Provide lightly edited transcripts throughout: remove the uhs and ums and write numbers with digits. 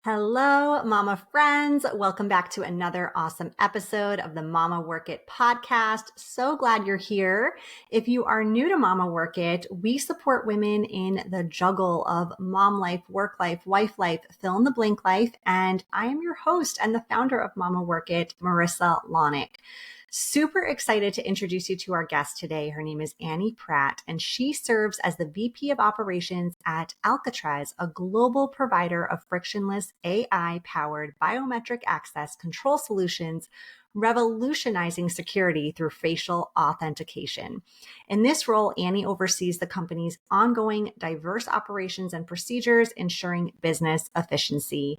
Hello, mama friends. Welcome back to another awesome episode of the Mama Work It podcast. So glad you're here. If you are new to Mama Work It, we support women in the juggle of mom life, work life, wife life, fill in the blank life. And I am your host and the founder of Mama Work It, Marissa Lonick. Super excited to introduce you to our guest today. Her name is Annie Pratt, and she serves as the VP of Operations at Alcatraz, a global provider of frictionless AI-powered biometric access control solutions, revolutionizing security through facial authentication. In this role, Annie oversees the company's ongoing diverse operations and procedures, ensuring business efficiency.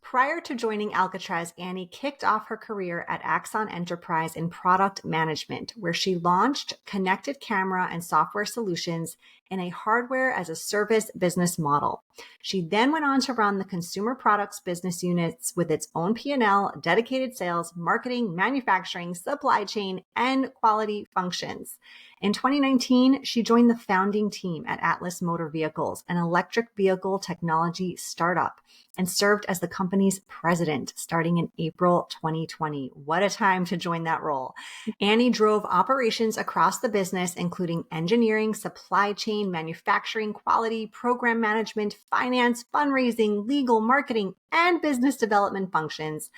Prior to joining Alcatraz, Annie kicked off her career at Axon Enterprise in product management, where she launched connected camera and software solutions in a hardware as a service business model. She then went on to run the consumer products business units with its own P&L, dedicated sales, marketing, manufacturing, supply chain, and quality functions. In 2019, she joined the founding team at Atlas Motor Vehicles, an electric vehicle technology startup, and served as the company's president starting in April 2020. What a time to join that role. Annie drove operations across the business, including engineering, supply chain, manufacturing, quality, program management, finance, fundraising, legal, marketing, and business development functions.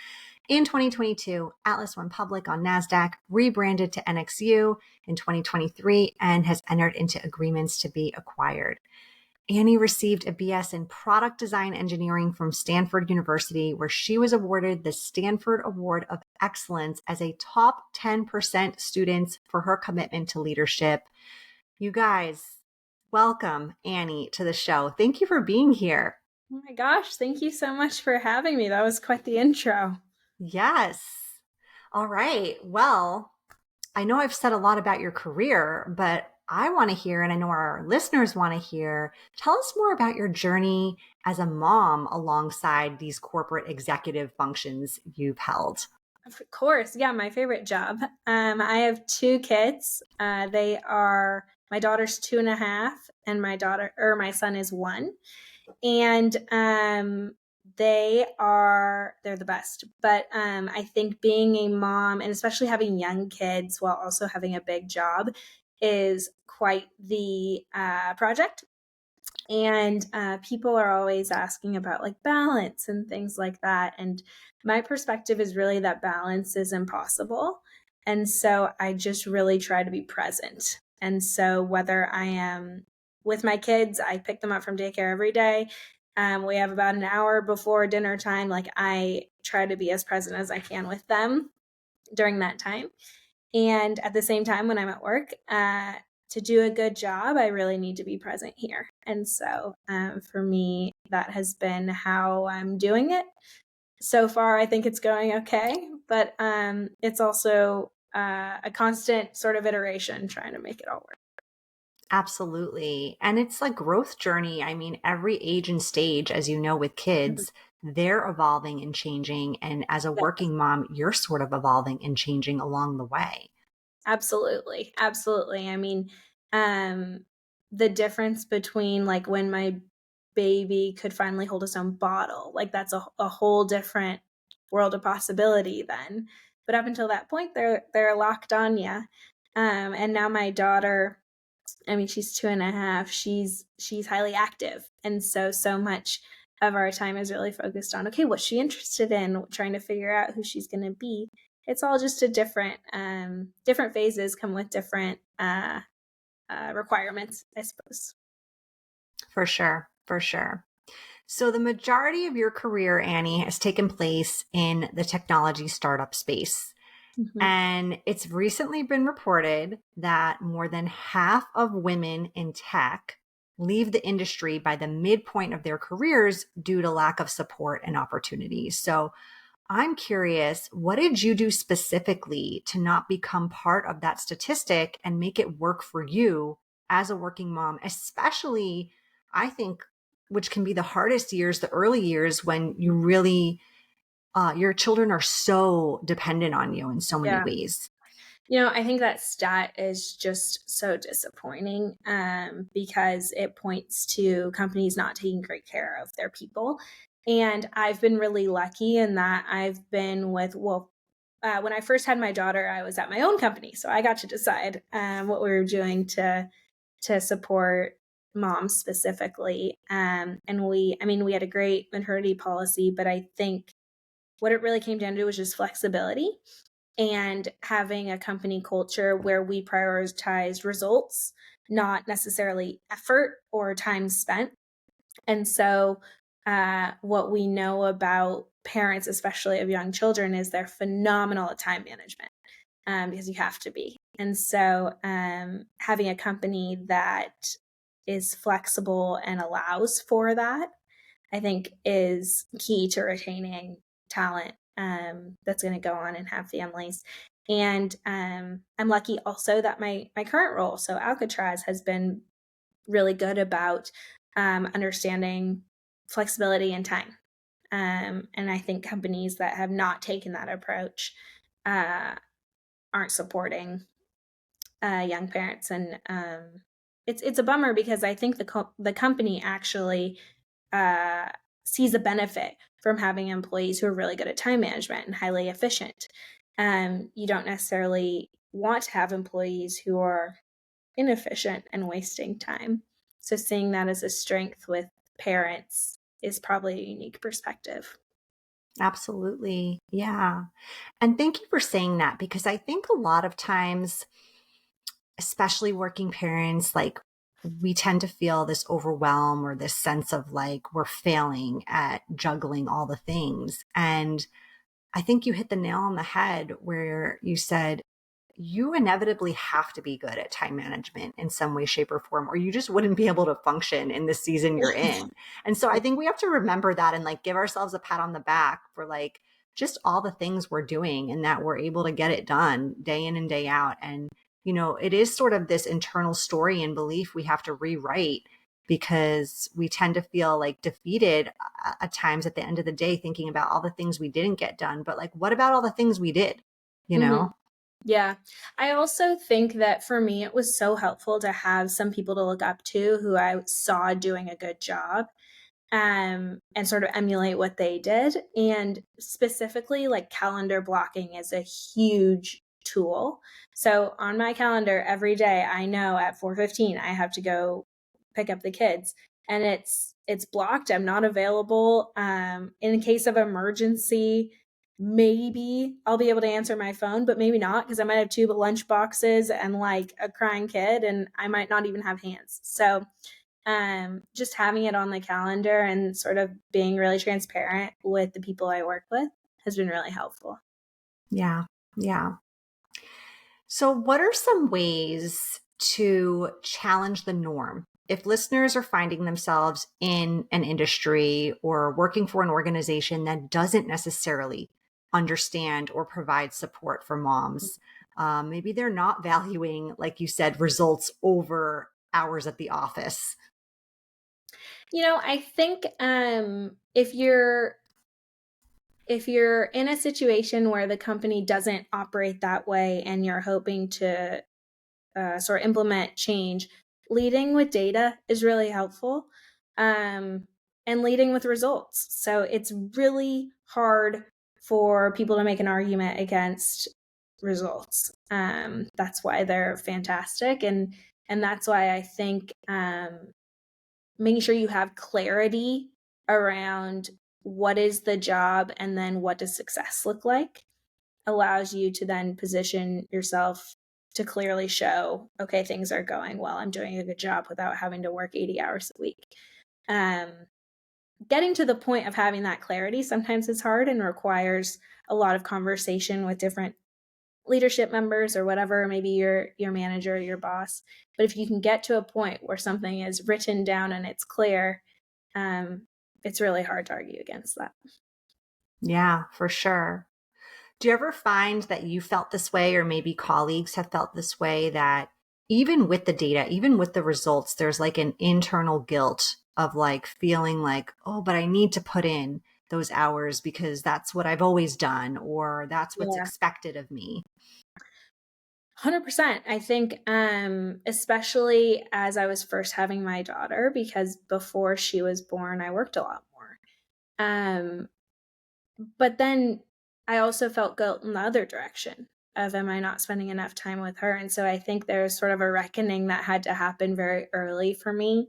In 2022, Atlas went public on NASDAQ, rebranded to NXU in 2023, and has entered into agreements to be acquired. Annie received a BS in product design engineering from Stanford University, where she was awarded the Stanford Award of Excellence as a top 10% student for her commitment to leadership. You guys, welcome Annie to the show. Thank you for being here. Oh my gosh, thank you so much for having me. That was quite the intro. Yes. All right. Well, I know I've said a lot about your career, but I want to hear, and I know our listeners want to hear, tell us more about your journey as a mom alongside these corporate executive functions you've held. Of course. Yeah, my favorite job. I have two kids. My daughter's 2.5 and my son is 1. And they're the best. But I think being a mom and especially having young kids while also having a big job is quite the project. And people are always asking about like balance and things like that. And my perspective is really that balance is impossible. And so I just really try to be present. And so whether I am with my kids, I pick them up from daycare every day. We have about an hour before dinner time. Like I try to be as present as I can with them during that time. And at the same time, when I'm at work, to do a good job, I really need to be present here. And so for me, that has been how I'm doing it. So far, I think it's going okay, but it's also a constant sort of iteration trying to make it all work. Absolutely. And it's like growth journey. I mean, every age and stage, as you know, with kids, they're evolving and changing. And as a working mom, you're sort of evolving and changing along the way. Absolutely. Absolutely. I mean, the difference between like when my baby could finally hold his own bottle, like that's a whole different world of possibility then. But up until that point, they're locked on you. And now my daughter, I mean, she's 2.5. She's highly active, and so much of our time is really focused on okay, what's she interested in? Trying to figure out who she's going to be. It's all just a different phases come with different requirements, I suppose. For sure. For sure. So the majority of your career, Annie, has taken place in the technology startup space. Mm-hmm. And it's recently been reported that more than half of women in tech leave the industry by the midpoint of their careers due to lack of support and opportunities. So I'm curious, what did you do specifically to not become part of that statistic and make it work for you as a working mom, especially, I think, which can be the hardest years, the early years when you really, your children are so dependent on you in so many Yeah. ways. I think that stat is just so disappointing because it points to companies not taking great care of their people. And I've been really lucky in that I've been with, when I first had my daughter, I was at my own company. So I got to decide what we were doing to support moms specifically. And we had a great maternity policy, but I think what it really came down to was just flexibility and having a company culture where we prioritize results, not necessarily effort or time spent. And so, what we know about parents, especially of young children, is they're phenomenal at time management because you have to be. And so, having a company that is flexible and allows for that, I think, is key to retaining talent that's going to go on and have families. And I'm lucky also that my current role, so Alcatraz, has been really good about understanding flexibility and time. And I think companies that have not taken that approach aren't supporting young parents, and it's a bummer because I think the company actually uh, sees a benefit from having employees who are really good at time management and highly efficient. You don't necessarily want to have employees who are inefficient and wasting time. So seeing that as a strength with parents is probably a unique perspective. Absolutely. Yeah. And thank you for saying that, because I think a lot of times, especially working parents, like, we tend to feel this overwhelm or this sense of like we're failing at juggling all the things. And I think you hit the nail on the head where you said you inevitably have to be good at time management in some way, shape, or form, or you just wouldn't be able to function in the season you're in. And so I think we have to remember that and like give ourselves a pat on the back for like just all the things we're doing and that we're able to get it done day in and day out. And, it is sort of this internal story and belief we have to rewrite, because we tend to feel like defeated at times at the end of the day, thinking about all the things we didn't get done. But like, what about all the things we did? You Mm-hmm. know? Yeah. I also think that for me, it was so helpful to have some people to look up to who I saw doing a good job, and sort of emulate what they did. And specifically, like, calendar blocking is a huge tool. So on my calendar every day, I know at 4:15 I have to go pick up the kids, and it's blocked. I'm not available. In case of emergency, maybe I'll be able to answer my phone, but maybe not, because I might have two lunch boxes and like a crying kid, and I might not even have hands. So just having it on the calendar and sort of being really transparent with the people I work with has been really helpful. Yeah. Yeah. So, what are some ways to challenge the norm? If listeners are finding themselves in an industry or working for an organization that doesn't necessarily understand or provide support for moms, maybe they're not valuing, like you said, results over hours at the office. I think if you're in a situation where the company doesn't operate that way and you're hoping to sort of implement change, leading with data is really helpful, um, and leading with results. So it's really hard for people to make an argument against results. That's why they're fantastic, and that's why I think making sure you have clarity around what is the job and then what does success look like allows you to then position yourself to clearly show, okay, things are going well. I'm doing a good job without having to work 80 hours a week. Um, Getting to the point of having that clarity sometimes is hard and requires a lot of conversation with different leadership members or whatever, maybe your manager or your boss. But if you can get to a point where something is written down and it's clear, um, it's really hard to argue against that. Yeah, for sure. Do you ever find that you felt this way, or maybe colleagues have felt this way, that even with the data, even with the results, there's like an internal guilt of like feeling like, oh, but I need to put in those hours because that's what I've always done, or that's what's Yeah. expected of me? 100%. I think, especially as I was first having my daughter, because before she was born, I worked a lot more. Um, but then I also felt guilt in the other direction of, am I not spending enough time with her? And so I think there's sort of a reckoning that had to happen very early for me,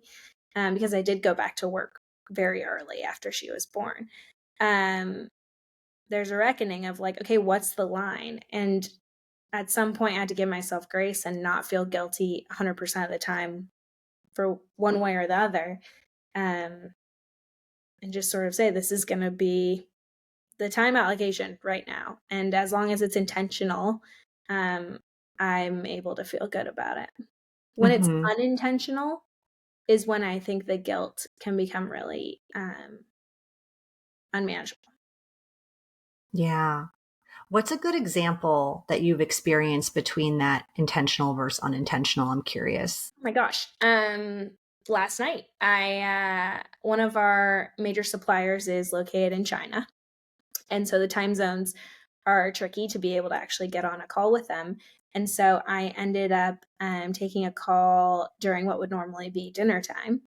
because I did go back to work very early after she was born. There's a reckoning of like, okay, what's the line? And at some point I had to give myself grace and not feel guilty 100% of the time for one way or the other. And just sort of say, this is going to be the time allocation right now. And as long as it's intentional, I'm able to feel good about it. When it's Mm-hmm. unintentional is when I think the guilt can become really unmanageable. Yeah. What's a good example that you've experienced between that intentional versus unintentional? I'm curious. Oh my gosh. Last night, one of our major suppliers is located in China. And so the time zones are tricky to be able to actually get on a call with them. And so I ended up taking a call during what would normally be dinner time.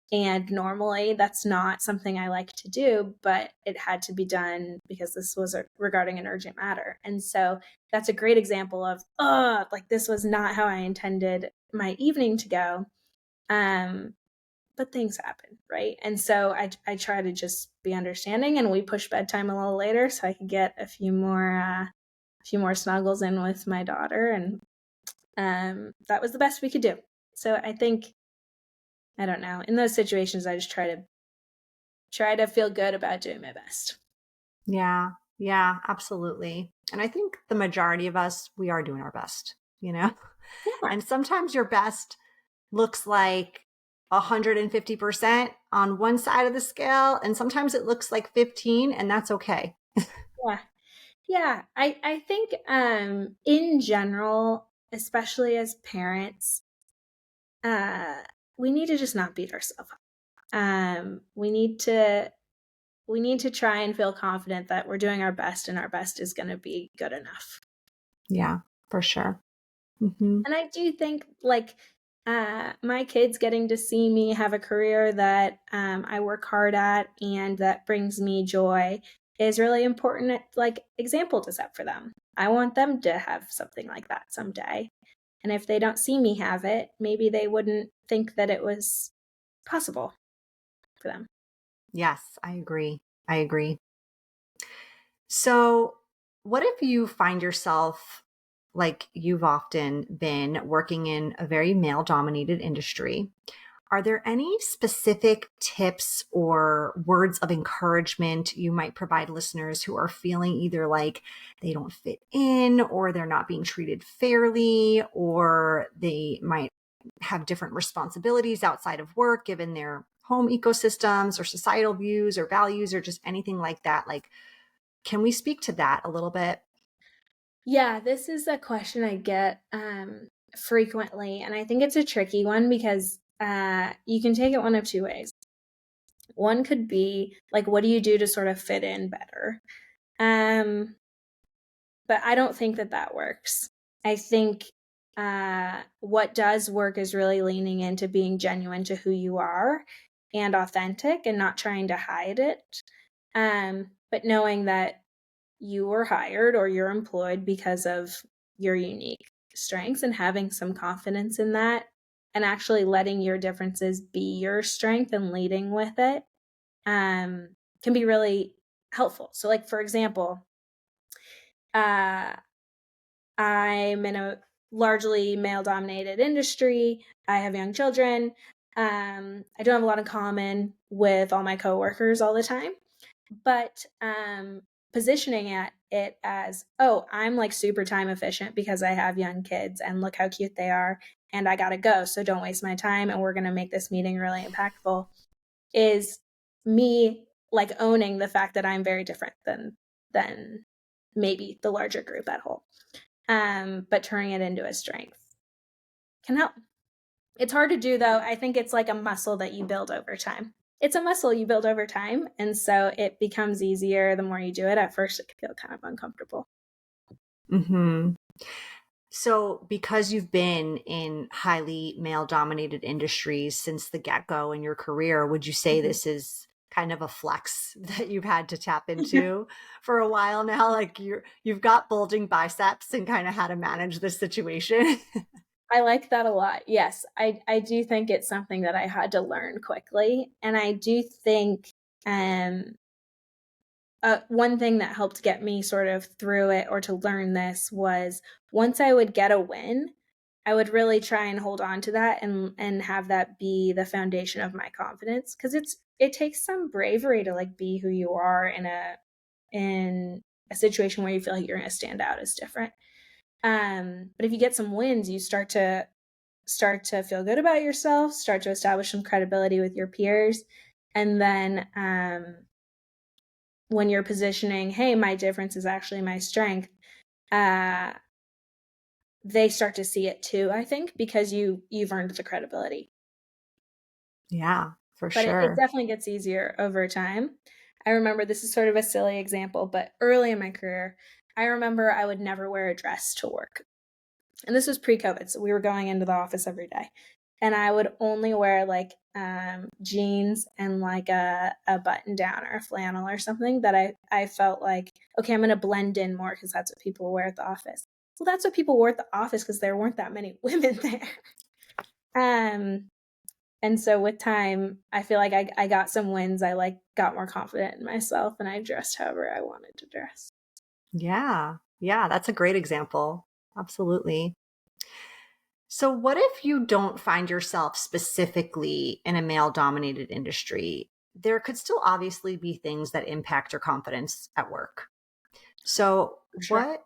And normally that's not something I like to do, but it had to be done because this was regarding an urgent matter. And so that's a great example of, like this was not how I intended my evening to go. But things happen, right? And so I try to just be understanding, and we push bedtime a little later so I could get a few more snuggles in with my daughter, and that was the best we could do. So I think, I don't know, in those situations I just try to feel good about doing my best. Yeah. Yeah, absolutely. And I think the majority of us, we are doing our best, you know? Yeah. And sometimes your best looks like 150% on one side of the scale, and sometimes it looks like 15, and that's okay. Yeah. Yeah. I think in general, especially as parents, uh we need to just not beat ourselves up. We need to try and feel confident that we're doing our best and our best is going to be good enough. Yeah, for sure. Mm-hmm. And I do think like my kids getting to see me have a career that I work hard at and that brings me joy is really important, like example to set for them. I want them to have something like that someday. And if they don't see me have it, maybe they wouldn't think that it was possible for them. Yes, I agree. I agree. So, what if you find yourself like you've often been working in a very male dominated industry? Are there any specific tips or words of encouragement you might provide listeners who are feeling either like they don't fit in, or they're not being treated fairly, or they might have different responsibilities outside of work given their home ecosystems or societal views or values or just anything like that? Like, can we speak to that a little bit? Yeah, this is a question I get frequently, and I think it's a tricky one because you can take it one of two ways. One could be like, what do you do to sort of fit in better? Um, but I don't think that that works. I think what does work is really leaning into being genuine to who you are and authentic and not trying to hide it. But knowing that you were hired or you're employed because of your unique strengths and having some confidence in that and actually letting your differences be your strength and leading with it can be really helpful. So like, for example, uh, I'm in a largely male dominated industry. I have young children. I don't have a lot in common with all my coworkers all the time, but positioning it as, oh, I'm like super time efficient because I have young kids and look how cute they are and I gotta go, so don't waste my time and we're gonna make this meeting really impactful, is me like owning the fact that I'm very different than maybe the larger group at whole. But turning it into a strength can help. It's hard to do though. I think it's like a muscle that you build over time. It's a muscle you build over time. And so it becomes easier the more you do it. At first, it can feel kind of uncomfortable. Mm-hmm. So, because you've been in highly male dominated industries since the get go in your career, would you say Mhm. this is kind of a flex that you've had to tap into for a while now? Like you've got bulging biceps and kind of how to manage this situation. I like that a lot. Yes, I do think it's something that I had to learn quickly. And I do think one thing that helped get me sort of through it or to learn this was once I would get a win, I would really try and hold on to that and have that be the foundation of my confidence, because it takes some bravery to like be who you are in a situation where you feel like you're going to stand out as different. But if you get some wins, you start to feel good about yourself, start to establish some credibility with your peers, and then when you're positioning, hey, my difference is actually my strength, they start to see it too, I think, because you've earned the credibility. Yeah, for But sure. it definitely gets easier over time. I remember, this is sort of a silly example, but early in my career, I remember I would never wear a dress to work. And this was pre-COVID, so we were going into the office every day. And I would only wear like jeans and like a button down or a flannel or something that I felt like, okay, I'm going to blend in more because that's what people wear at the office. Well, that's what people wore at the office because there weren't that many women there. And so with time, I feel like I got some wins. I like got more confident in myself and I dressed however I wanted to dress. Yeah. Yeah, that's a great example. Absolutely. So, what if you don't find yourself specifically in a male dominated industry? There could still obviously be things that impact your confidence at work. So, Sure.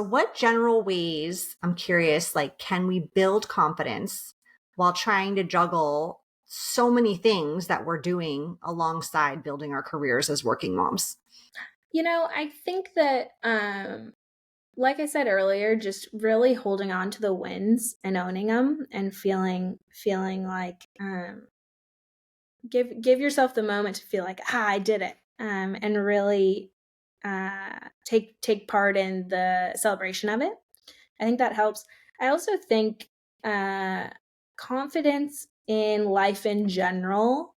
what general ways, I'm curious, like, can we build confidence while trying to juggle so many things that we're doing alongside building our careers as working moms? I think that like I said earlier, just really holding on to the wins and owning them and feeling like give yourself the moment to feel like, I did it, and really take part in the celebration of it. I think that helps. I also think confidence in life in general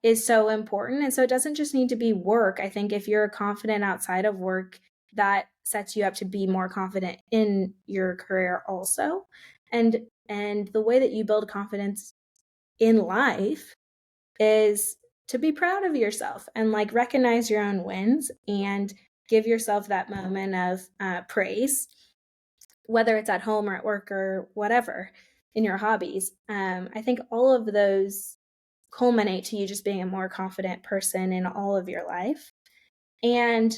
is so important. And so it doesn't just need to be work. I think if you're confident outside of work, that sets you up to be more confident in your career also. And the way that you build confidence in life is to be proud of yourself and like recognize your own wins and give yourself that moment of praise, whether it's at home or at work or whatever in your hobbies. I think all of those culminate to you just being a more confident person in all of your life. And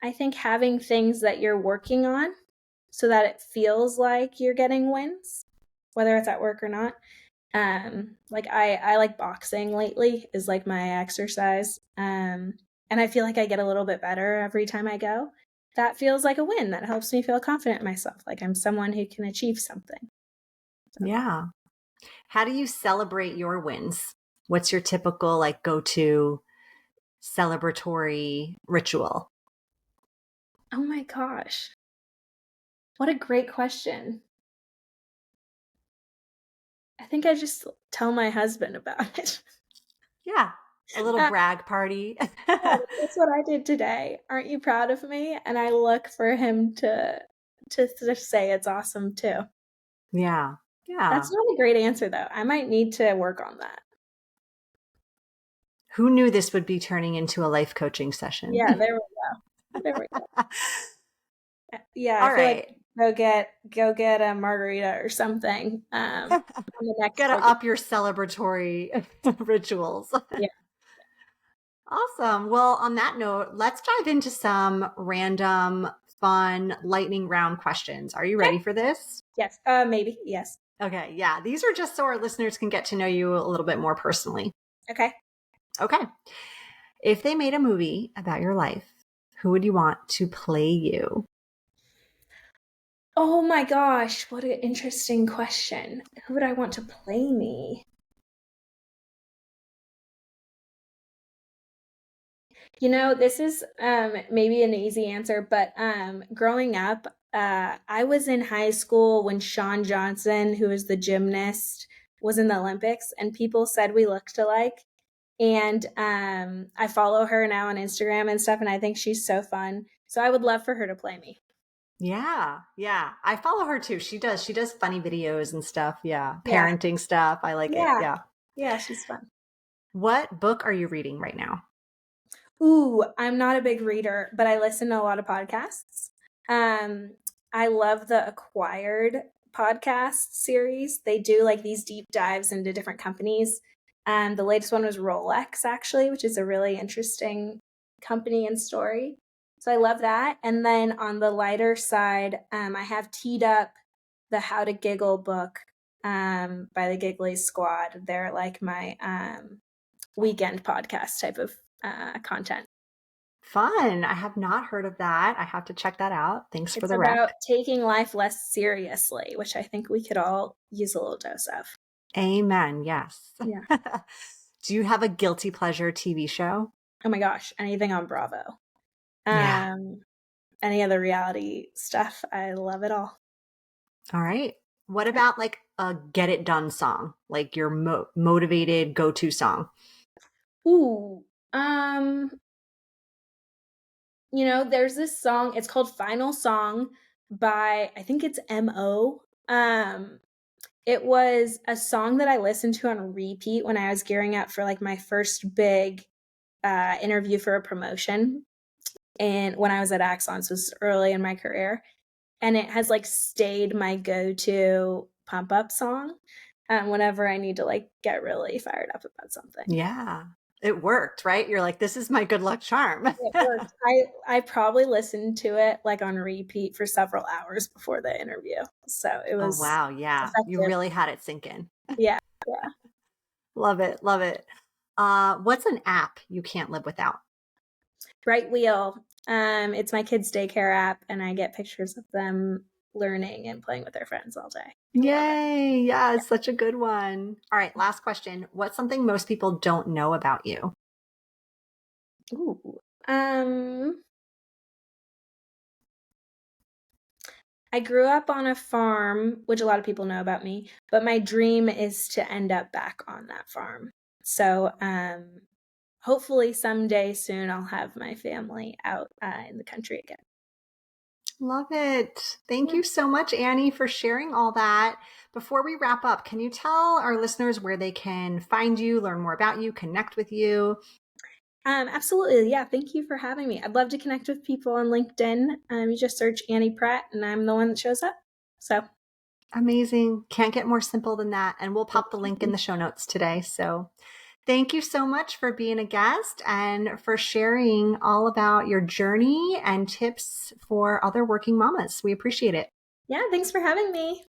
I think having things that you're working on so that it feels like you're getting wins, whether it's at work or not. Like I like boxing lately is like my exercise. And I feel like I get a little bit better every time I go. That feels like a win. That helps me feel confident in myself. Like I'm someone who can achieve something. So. Yeah. How do you celebrate your wins? What's your typical like go-to celebratory ritual? Oh my gosh. What a great question. I think I just tell my husband about it. Yeah, a little Uh, brag party. yeah, that's what I did today. Aren't you proud of me? And I look for him to say it's awesome too. Yeah. That's Yeah. not a great answer though. I might need to work on that. Who knew this would be turning into a life coaching session? Yeah, there we go. There we go. Yeah, I All feel like right. go get a margarita or something. On the next Gotta like up your celebratory rituals. yeah. Awesome. Well, on that note, let's dive into some random, fun, lightning round questions. Are you Okay. ready for this? Yes. Maybe. Yes. Okay. Yeah. These are just so our listeners can get to know you a little bit more personally. Okay. Okay. If they made a movie about your life, who would you want to play you? Oh my gosh, what an interesting question. Who would I want to play me? This is maybe an easy answer, but growing up, I was in high school when Shawn Johnson, who was the gymnast, was in the Olympics, and people said we looked alike. And I follow her now on Instagram and stuff, and I think she's so fun. So I would love for her to play me. Yeah. Yeah. I follow her too. She does funny videos and stuff. Yeah. Yeah. Parenting stuff. I like it. Yeah. Yeah. Yeah, she's fun. What book are you reading right now? Ooh, I'm not a big reader, but I listen to a lot of podcasts. Um, I love the Acquired podcast series. They do like these deep dives into different companies. The latest one was Rolex, actually, which is a really interesting company and story. So I love that. And then on the lighter side, I have teed up the How to Giggle book by the Giggly Squad. They're like my weekend podcast type of content. Fun. I have not heard of that. I have to check that out. Thanks for It's the about rec. taking life less seriously, which I think we could all use a little dose of. Amen. Yes. Yeah. Do you have a guilty pleasure TV show? Oh my gosh, anything on Bravo. Yeah. Any other reality stuff, I love it all. All right. What about like a get it done song, like your motivated go-to song? Ooh, there's this song, it's called Final Song by, I think it's MO. It was a song that I listened to on repeat when I was gearing up for like my first big interview for a promotion. And when I was at Axon, so this was early in my career. And it has like stayed my go-to pump up song whenever I need to like get really fired up about something. Yeah. It worked, right? You're like, this is my good luck charm. It worked. I probably listened to it like on repeat for several hours before the interview. So it Oh, was wow. Yeah. You effective. really had it sink in. Yeah. Yeah. Love it. Love it. What's an app you can't live without? Bright Wheel. It's my kids' daycare app, and I get pictures of them learning and playing with their friends all day. Yay. Yeah, it's such a good one. All right. Last question. What's something most people don't know about you? Ooh. I grew up on a farm, which a lot of people know about me, but my dream is to end up back on that farm. So hopefully someday soon I'll have my family out in the country again. Love it. Thank Yeah. you so much, Annie, for sharing all that. Before we wrap up, can you tell our listeners where they can find you, learn more about you, connect with you? Absolutely. Yeah. Thank you for having me. I'd love to connect with people on LinkedIn. You just search Annie Pratt and I'm the one that shows up. So Amazing. Can't get more simple than that. And we'll pop the link in the show notes today. So thank you so much for being a guest and for sharing all about your journey and tips for other working mamas. We appreciate it. yeah, thanks for having me.